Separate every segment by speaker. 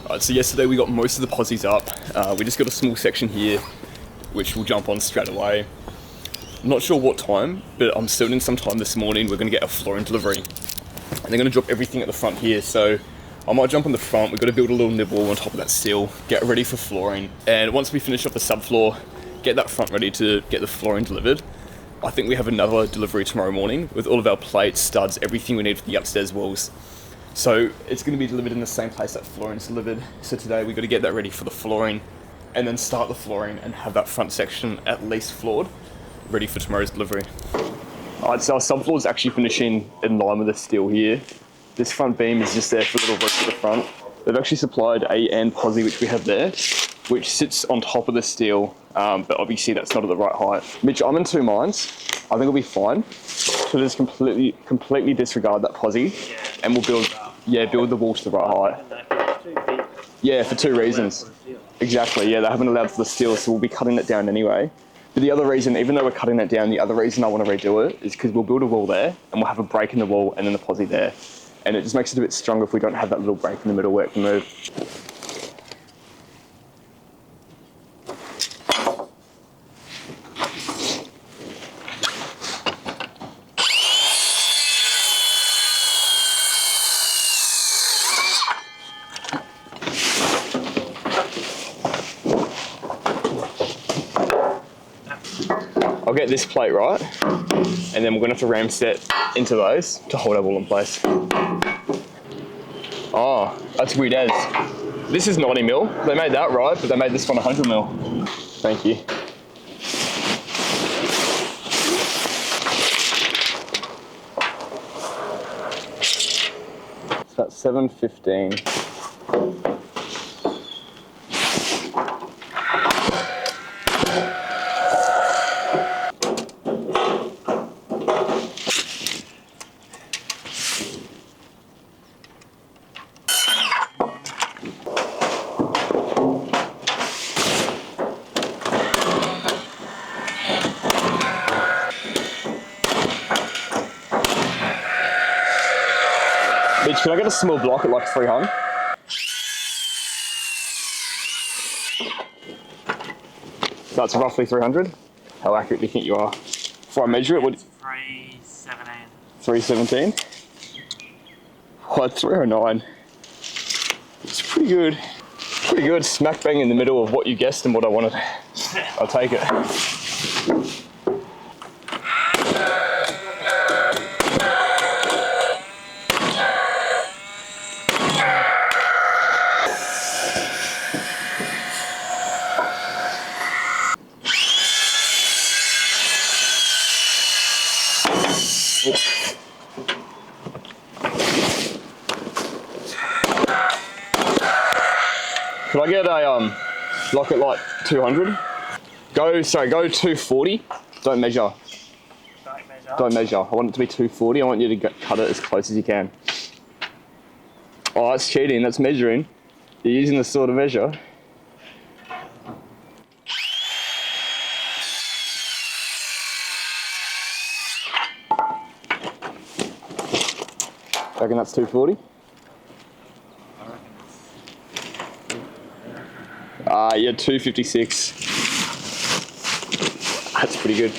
Speaker 1: Alright, so yesterday we got most of the posies up. We just got a small section here, which we'll jump on straight away. I'm not sure what time, but I'm certain sometime this morning we're going to get a flooring delivery. And they're going to drop everything at the front here, so I might jump on the front. We've got to build a little nibble on top of that steel, get ready for flooring. And once we finish off the subfloor, get that front ready to get the flooring delivered. I think we have another delivery tomorrow morning with all of our plates, studs, everything we need for the upstairs walls. So it's going to be delivered in the same place that flooring's delivered. So today we've got to get that ready for the flooring and then start the flooring and have that front section at least floored, ready for tomorrow's delivery. Alright, so our subfloor is actually finishing in line with the steel here. This front beam is just there for a little roof at the front. They've actually supplied a end posi, which we have there, which sits on top of the steel, but obviously that's not at the right height. Mitch, I'm in two minds. I think it'll be fine to just completely disregard that posi, and we'll build the wall to the right height. Yeah, for two reasons. Exactly, yeah, they haven't allowed for the steel, so we'll be cutting it down anyway. But the other reason, even though we're cutting it down, the other reason I want to redo it is because we'll build a wall there, and we'll have a break in the wall and then the posi there. And it just makes it a bit stronger if we don't have that little break in the middle where it can move. I'll get this plate right, and then we're going to have to ram set into those to hold our wall in place. Oh, that's weird as. This is 90 mil. They made that right, but they made this one 100 mil. Thank you. So that's 715. Mitch, can I get a small block at like 300? That's roughly 300. How accurate do you think you are? Before I measure it, what?
Speaker 2: 317.
Speaker 1: 317? Oh, 309. It's pretty good. Pretty good. Smack bang in the middle of what you guessed and what I wanted. I'll take it. Can I get a block at like 200? Go 240. Don't measure. Don't measure. I want it to be 240. I want you to cut it as close as you can. Oh, that's cheating. That's measuring. You're using the saw to measure. I reckon that's 240. Yeah, 256. That's pretty good.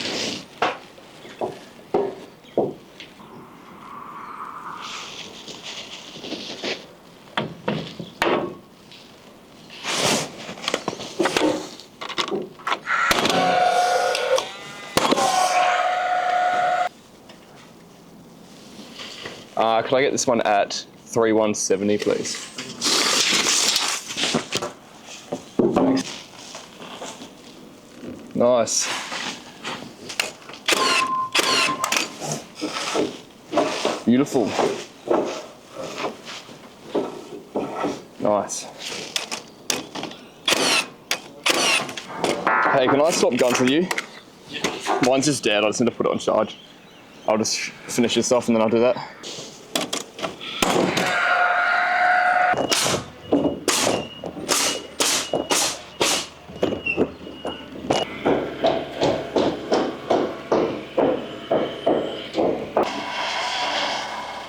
Speaker 1: Can I get this one at 3170, please? Nice. Beautiful. Nice. Hey, can I swap guns with you? Mine's just dead, I just need to put it on charge. I'll just finish this off and then I'll do that.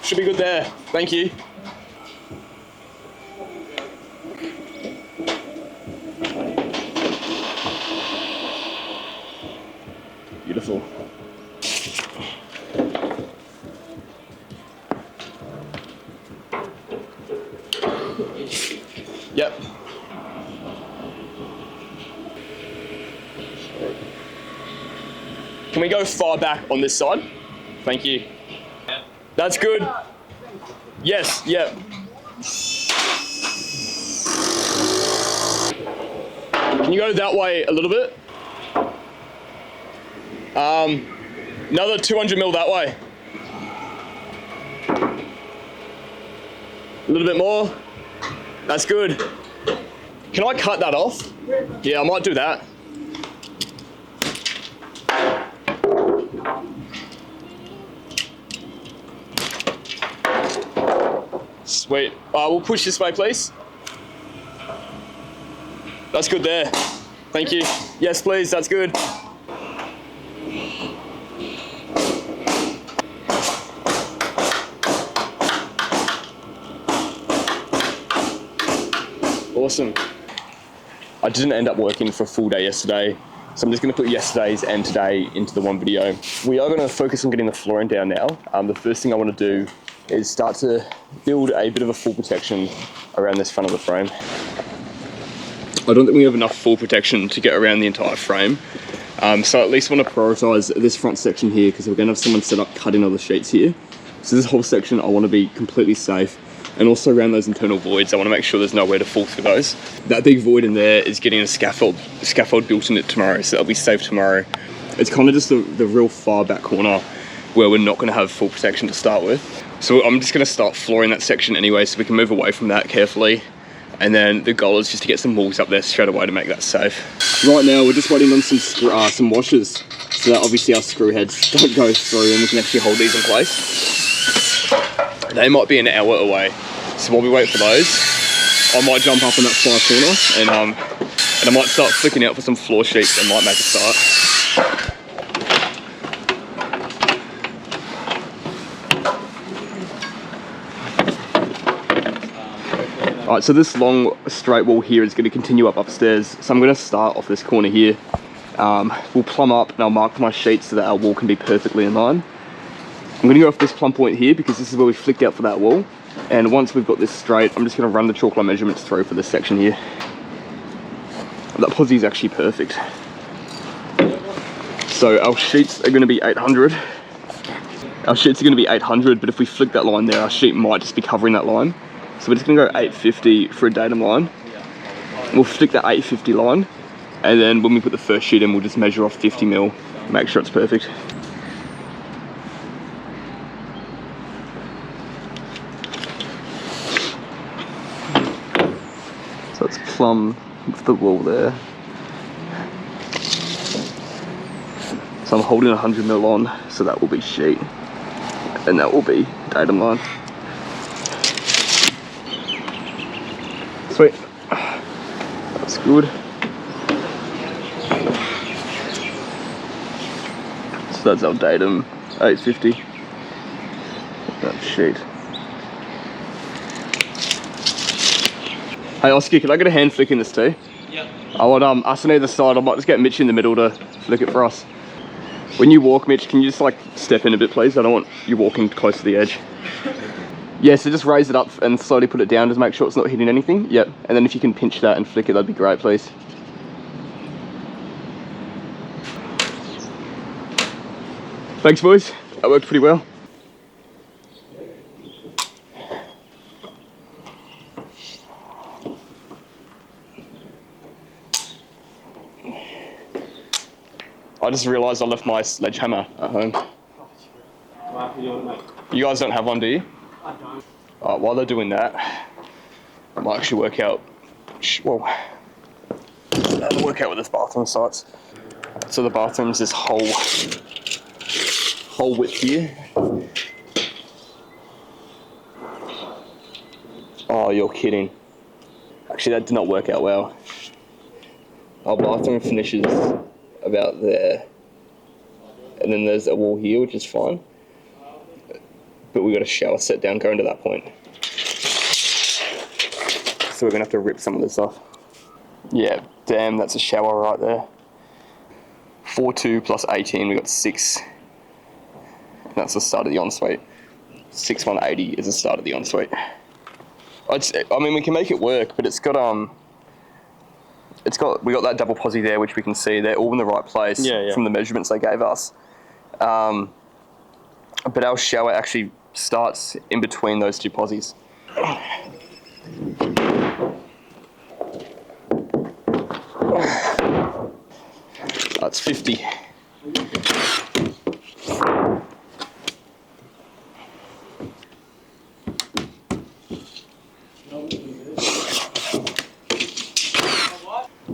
Speaker 1: Should be good there. Thank you. Beautiful. Yep. Can we go far back on this side? Thank you. That's good. Yes, yep. Can you go that way a little bit? Another 200 mil that way. A little bit more. That's good. Can I cut that off? Yeah, I might do that. Sweet. We'll push this way, please. That's good there. Thank you. Yes, please, that's good. Awesome. I didn't end up working for a full day yesterday, so I'm just going to put yesterday's and today into the one video. We are going to focus on getting the flooring down now. The first thing I want to do is start to build a bit of a fall protection around this front of the frame. I don't think we have enough fall protection to get around the entire frame, so at least want to prioritise this front section here because we're going to have someone set up cutting all the sheets here. So this whole section I want to be completely safe. And also around those internal voids, I want to make sure there's nowhere to fall through those. That big void in there is getting a scaffold built in it tomorrow, so that'll be safe tomorrow. It's kind of just the real far back corner where we're not going to have full protection to start with. So I'm just going to start flooring that section anyway, so we can move away from that carefully. And then the goal is just to get some walls up there straight away to make that safe. Right now, we're just waiting on some washers, so that obviously our screw heads don't go through and we can actually hold these in place. They might be an hour away. So while we wait for those, I might jump up in that far corner and I might start flicking out for some floor sheets and might make a start. Alright, so this long straight wall here is going to continue up upstairs. So I'm going to start off this corner here. We'll plumb up and I'll mark my sheets so that our wall can be perfectly in line. I'm going to go off this plumb point here because this is where we flicked out for that wall. And once we've got this straight, I'm just going to run the chalk line measurements through for this section here. That posi is actually perfect. So our sheets are going to be 800. Our sheets are going to be 800, but if we flick that line there, our sheet might just be covering that line. So we're just going to go 850 for a datum line. We'll flick that 850 line, and then when we put the first sheet in, we'll just measure off 50 mil, make sure it's perfect. So it's plumb with the wall there. So I'm holding 100 mil on, so that will be sheet, and that will be datum line. Sweet, that's good. So that's our datum, 850. That sheet. Hey Oscar, can I get a hand flick in this too? Yeah. I want us on either side. I might just get Mitch in the middle to flick it for us. When you walk, Mitch, can you just like step in a bit, please? I don't want you walking close to the edge. Yeah, so just raise it up and slowly put it down to make sure it's not hitting anything. Yep, and then if you can pinch that and flick it, that'd be great, please. Thanks, boys. That worked pretty well. I just realised I left my sledgehammer at home. You guys don't have one, do you? I don't. While they're doing that, I might actually work out, well, I'll work out where this bathroom starts. So the bathroom's this whole width here. Oh, you're kidding. Actually, that did not work out well. Our bathroom finishes about there, and then there's a wall here, which is fine. But we got a shower set down going to that point. So we're gonna have to rip some of this off. Yeah, damn, that's a shower right there. 4-2 plus 18, we got 6. That's the start of the ensuite. 6-180 is the start of the ensuite. I mean, we can make it work, but we got that double posi there, which we can see they're all in the right place from the measurements they gave us. But our shower actually starts in between those two posies. That's 50.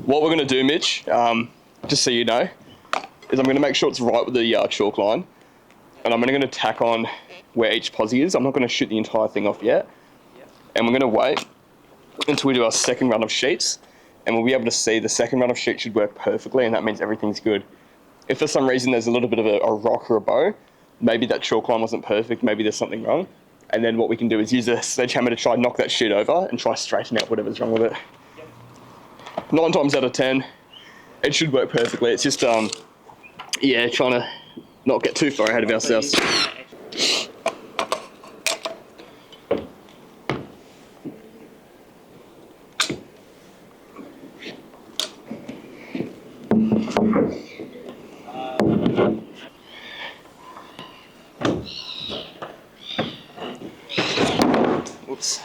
Speaker 1: What we're going to do, Mitch, just so you know, is I'm going to make sure it's right with the chalk line, and I'm going to tack on where each posi is. I'm not going to shoot the entire thing off yet, and we're going to wait until we do our second run of sheets, and we'll be able to see the second run of sheets should work perfectly, and that means everything's good. If for some reason there's a little bit of a rock or a bow, maybe that chalk line wasn't perfect, maybe there's something wrong, and then what we can do is use a sledgehammer to try and knock that sheet over and try straighten out whatever's wrong with it. 9 times out of 10, it should work perfectly. It's just, trying to not get too far ahead of ourselves. Whoops.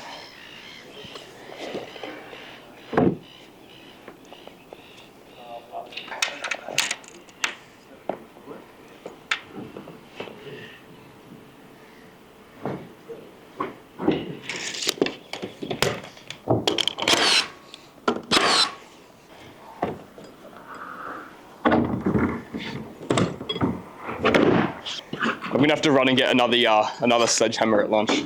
Speaker 1: I'm gonna have to run and get another sledgehammer at lunch.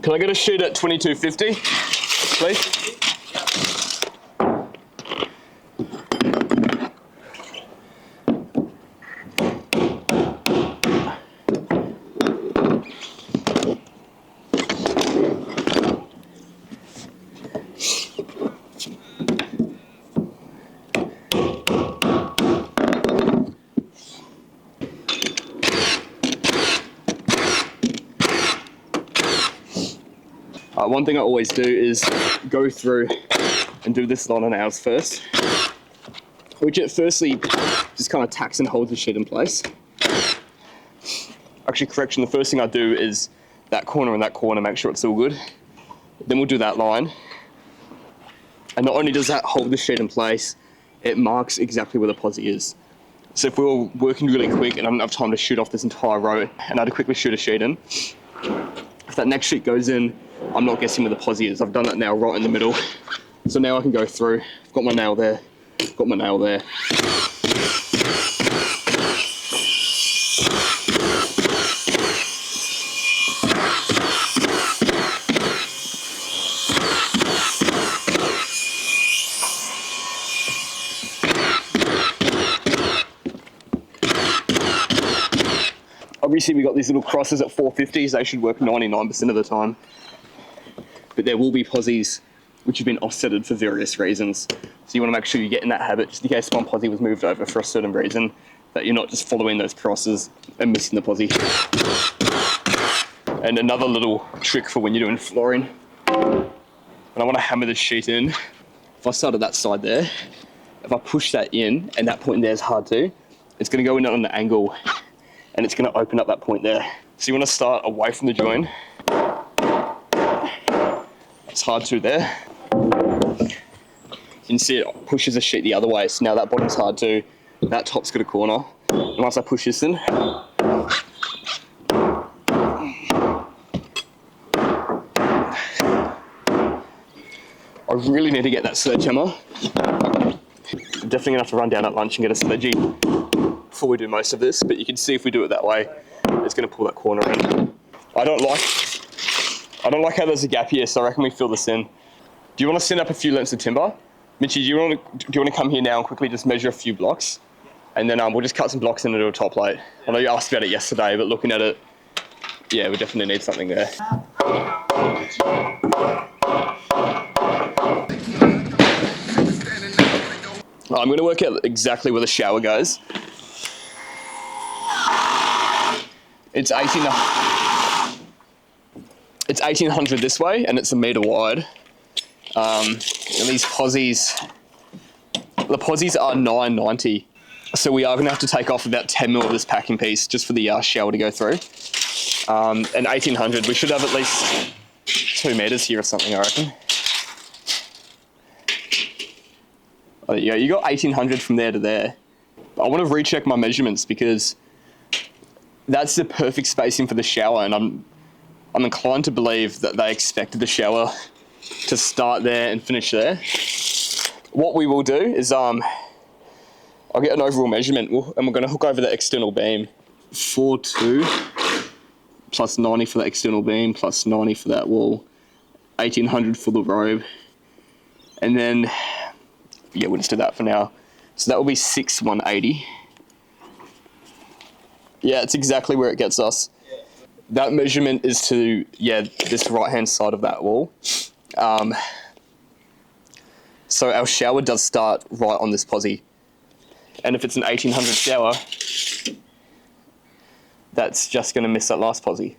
Speaker 1: Can I get a sheet at 2250, please? One thing I always do is go through and do this lot on ours first, which at firstly just kind of tacks and holds the sheet in place. Actually, correction, the first thing I do is that corner and that corner, make sure it's all good. Then we'll do that line. And not only does that hold the sheet in place, it marks exactly where the posi is. So if we were working really quick and I didn't have time to shoot off this entire row and I had to quickly shoot a sheet in, if that next sheet goes in, I'm not guessing where the posi is. I've done that now right in the middle. So now I can go through. I've got my nail there, got my nail there. Obviously we got these little crosses at 450s, they should work 99% of the time. But there will be posies which have been offsetted for various reasons. So you want to make sure you get in that habit, just in case one posi was moved over for a certain reason, that you're not just following those crosses and missing the posi. And another little trick for when you're doing flooring, and I want to hammer the sheet in, if I start at that side there, if I push that in, and that point there is hard to, it's going to go in on an angle, and it's going to open up that point there. So you want to start away from the join. It's hard to there. You can see it pushes the sheet the other way, so now that bottom's hard to, that top's got a corner. And once I push this in, I really need to get that sledgehammer. I'm definitely gonna have to run down at lunch and get a sledgie before we do most of this, but you can see if we do it that way, it's gonna pull that corner in. I don't like how there's a gap here, so I reckon we fill this in. Do you want to send up a few lengths of timber? Mitchie, do you want to come here now and quickly just measure a few blocks? And then we'll just cut some blocks into a top plate. I know you asked about it yesterday, but looking at it, yeah, we definitely need something there. I'm going to work out exactly where the shower goes. It's 1800 this way, and it's a metre wide. And these posies, the posies are 990. So we are going to have to take off about 10 mil of this packing piece just for the shower to go through. And 1800, we should have at least 2 metres here or something, I reckon. Oh, yeah, you got 1800 from there to there. I want to recheck my measurements because that's the perfect spacing for the shower, and I'm inclined to believe that they expected the shower to start there and finish there. What we will do is I'll get an overall measurement, and we're going to hook over the external beam. 42 plus 90 for the external beam plus 90 for that wall, 1800 for the robe, and then yeah, we'll just do that for now. So that will be 6180. Yeah, it's exactly where it gets us. That measurement is to, yeah, this right-hand side of that wall. So our shower does start right on this posi. And if it's an 1800 shower, that's just going to miss that last posi.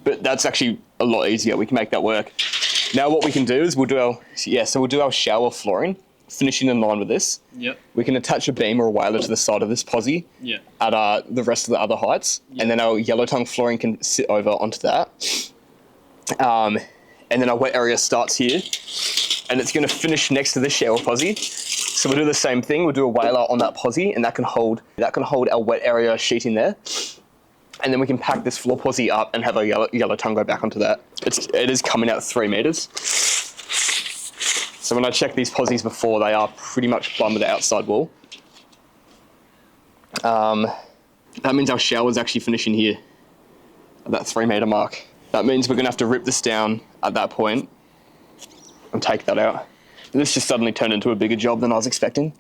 Speaker 1: But that's actually a lot easier. We can make that work. Now what we can do is we'll do our shower flooring, finishing in line with this.
Speaker 2: Yep. We
Speaker 1: can attach a beam or a whaler to the side of this posi.
Speaker 2: Yeah.
Speaker 1: At the rest of the other heights, and then our yellow tongue flooring can sit over onto that. And then our wet area starts here, and it's going to finish next to the shower posi. So we'll do the same thing. We'll do a whaler on that posi, and that can hold our wet area sheet in there. And then we can pack this floor posi up and have our yellow tongue go back onto that. It is coming out 3 meters. So when I checked these posies before, they are pretty much plumb with the outside wall. That means our shower is actually finishing here at that 3 meter mark. That means we're gonna have to rip this down at that point and take that out. This just suddenly turned into a bigger job than I was expecting.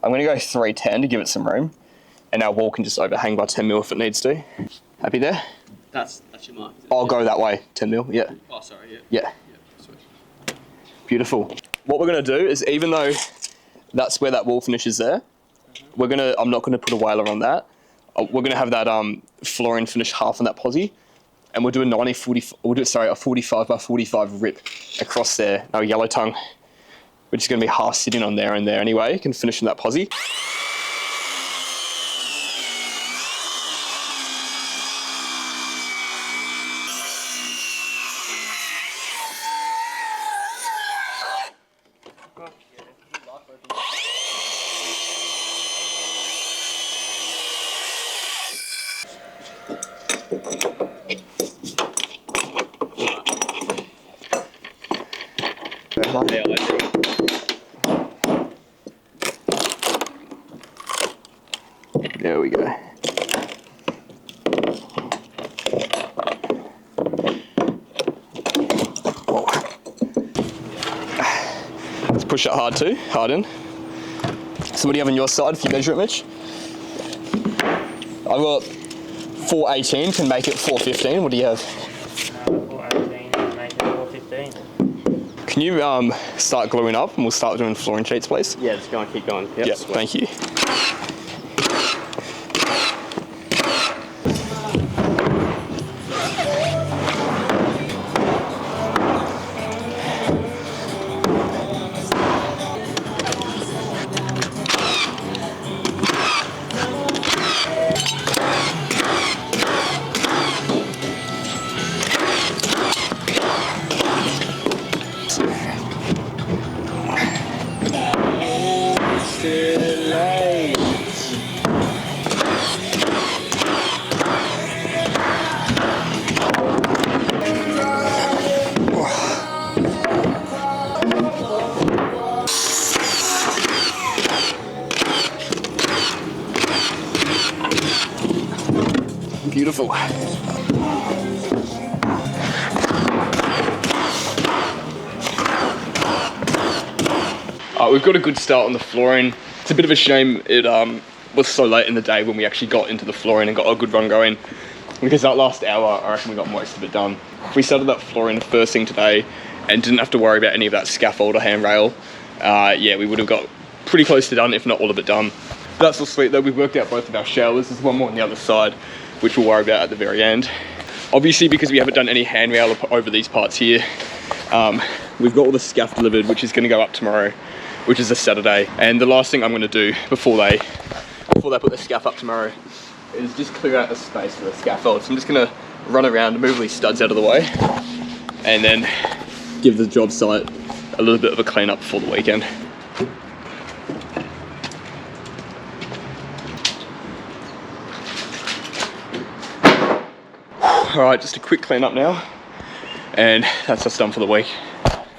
Speaker 1: I'm gonna go 310 to give it some room, and our wall can just overhang by 10 mil if it needs to. Happy there?
Speaker 2: That's your mark.
Speaker 1: I'll go that way, 10 mil, yeah.
Speaker 2: Oh, sorry, yeah.
Speaker 1: Yeah. Beautiful. What we're gonna do is, even though that's where that wall finishes there, I'm not gonna put a whaler on that. We're gonna have that flooring finish half on that posi, and we'll do a 45 by 45 rip across there. Our yellow tongue, which is gonna be half sitting on there and there anyway, can finish in that posi. There we go. Whoa. Let's push it hard too, hard in. So what do you have on your side if you measure it, Mitch? I've got 418, can make it 415. What do you have?
Speaker 3: 418, can make it 415.
Speaker 1: Can you start gluing up and we'll start doing flooring sheets, please?
Speaker 2: Yeah, just go and keep going.
Speaker 1: Yep, thank you. Beautiful. We've got a good start on the flooring. It's a bit of a shame it was so late in the day when we actually got into the flooring and got a good run going, because that last hour I reckon we got most of it done. If we started that flooring first thing today and didn't have to worry about any of that scaffold or handrail, yeah, we would have got pretty close to done, if not all of it done. But that's all sweet though. We've worked out both of our showers. There's one more on the other side, which we'll worry about at the very end. Obviously, because we haven't done any handrail over these parts here, we've got all the scaff delivered, which is going to go up tomorrow, which is a Saturday. And the last thing I'm going to do before they put the scaff up tomorrow is just clear out the space for the scaffold. So I'm just going to run around and move these studs out of the way, and then give the job site a little bit of a clean up before the weekend. All right, just a quick clean up now, and that's us done for the week.